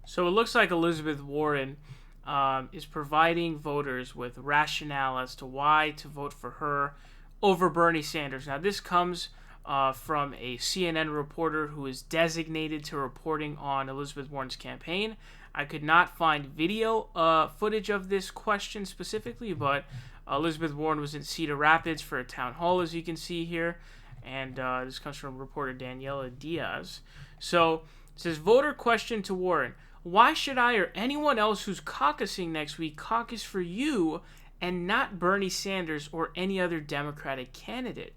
So it looks like Elizabeth Warren is providing voters with rationale as to why to vote for her over Bernie Sanders. Now, this comes from a CNN reporter who is designated to reporting on Elizabeth Warren's campaign. I could not find video footage of this question specifically, but Elizabeth Warren was in Cedar Rapids for a town hall, as you can see here. And this comes from reporter Daniela Diaz. So it says, voter question to Warren. Why should I or anyone else who's caucusing next week caucus for you and not Bernie Sanders or any other Democratic candidate?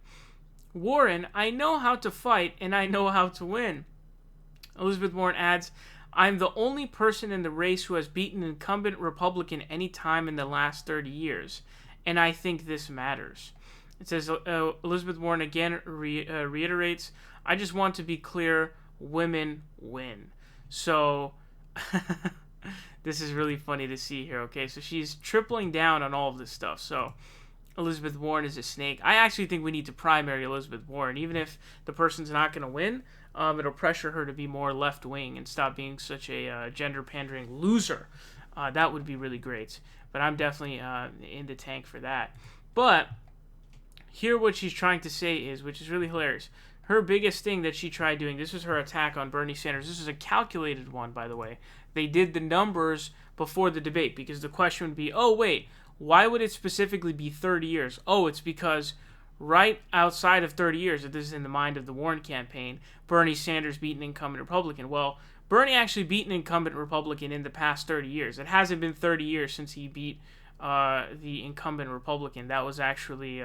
Warren, I know how to fight and I know how to win. Elizabeth Warren adds, I'm the only person in the race who has beaten an incumbent Republican any time in the last 30 years, and I think this matters. It says, Elizabeth Warren again reiterates, I just want to be clear, women win. So, this is really funny to see here, okay? So she's tripling down on all of this stuff. So, Elizabeth Warren is a snake. I actually think we need to primary Elizabeth Warren. Even if the person's not going to win, it'll pressure her to be more left-wing and stop being such a gender-pandering loser. That would be really great. But I'm definitely in the tank for that. But here what she's trying to say is, which is really hilarious, her biggest thing that she tried doing, this was her attack on Bernie Sanders. This is a calculated one, by the way. They did the numbers before the debate because the question would be, oh, wait, why would it specifically be 30 years? Oh, it's because right outside of 30 years, if this is in the mind of the Warren campaign, Bernie Sanders beat an incumbent Republican. Well, Bernie actually beat an incumbent Republican in the past 30 years. It hasn't been 30 years since he beat the incumbent Republican. That was actually...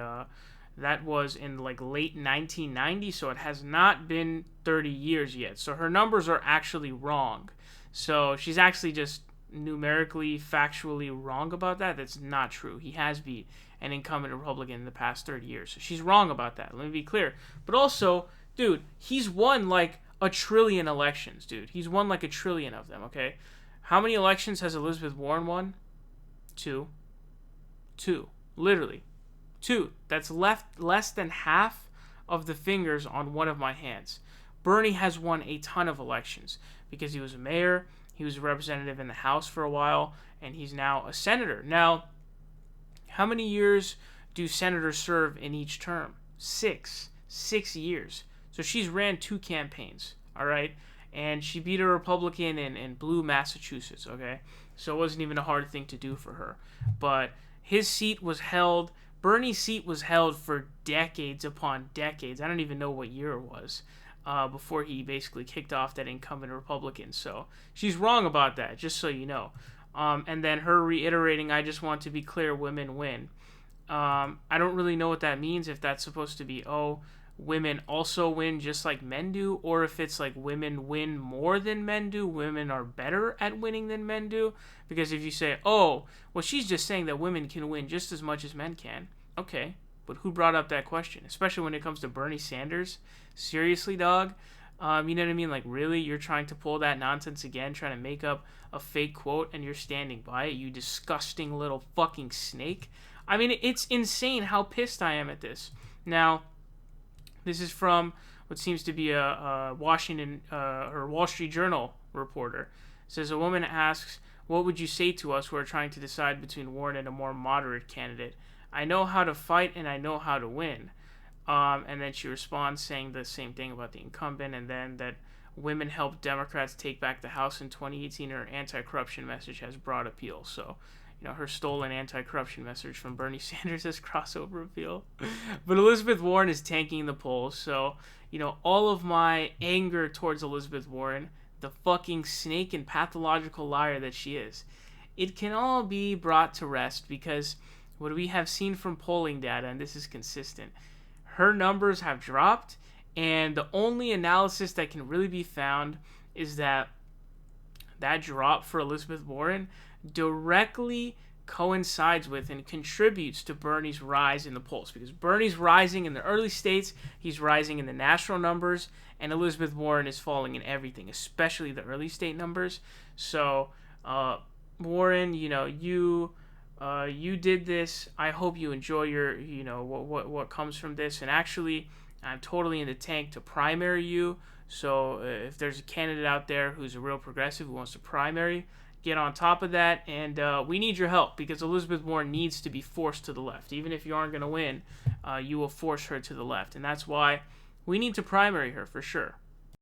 that was in like late 1990, so it has not been 30 years yet. So her numbers are actually wrong. So she's actually just numerically, factually wrong about that. That's not true. He has beat an incumbent Republican in the past 30 years. So she's wrong about that. Let me be clear. But also, dude, he's won like a trillion elections, dude. He's won like a trillion of them, okay? How many elections has Elizabeth Warren won? Two. Literally. 2. That's less than half of the fingers on one of my hands. Bernie has won a ton of elections because he was a mayor, he was a representative in the House for a while, and he's now a senator. Now, how many years do senators serve in each term? 6. 6 years. So she's ran 2 campaigns, all right? And she beat a Republican in blue Massachusetts, okay? So it wasn't even a hard thing to do for her. But his seat was held... Bernie's seat was held for decades upon decades. I don't even know what year it was before he basically kicked off that incumbent Republican. So she's wrong about that, just so you know. And then her reiterating, I just want to be clear, women win. I don't really know what that means, if that's supposed to be, oh, women also win just like men do, or if it's like women win more than men do, women are better at winning than men do. Because if you say, oh, well, she's just saying that women can win just as much as men can. Okay, but who brought up that question? Especially when it comes to Bernie Sanders. Seriously, dog? You know what I mean? Like, really? You're trying to pull that nonsense again, trying to make up a fake quote, and you're standing by it, you disgusting little fucking snake? I mean, it's insane how pissed I am at this. Now, this is from what seems to be a Washington or Wall Street Journal reporter. It says, a woman asks, what would you say to us who are trying to decide between Warren and a more moderate candidate? I know how to fight and I know how to win. And then she responds saying the same thing about the incumbent, and then that women helped Democrats take back the House in 2018. Her anti-corruption message has broad appeal. So, you know, her stolen anti-corruption message from Bernie Sanders has crossover appeal. But Elizabeth Warren is tanking the polls. So, you know, all of my anger towards Elizabeth Warren, the fucking snake and pathological liar that she is, it can all be brought to rest because what we have seen from polling data, and this is consistent, her numbers have dropped, and the only analysis that can really be found is that that drop for Elizabeth Warren directly coincides with and contributes to Bernie's rise in the polls, because Bernie's rising in the early states, he's rising in the national numbers, and Elizabeth Warren is falling in everything, especially the early state numbers. So, Warren, you know, you did this. I hope you enjoy your, you know, what comes from this. And actually, I'm totally in the tank to primary you So if there's a candidate out there who's a real progressive who wants to primary, get on top of that. And we need your help because Elizabeth Warren needs to be forced to the left. Even if you aren't going to win, you will force her to the left. And that's why we need to primary her for sure.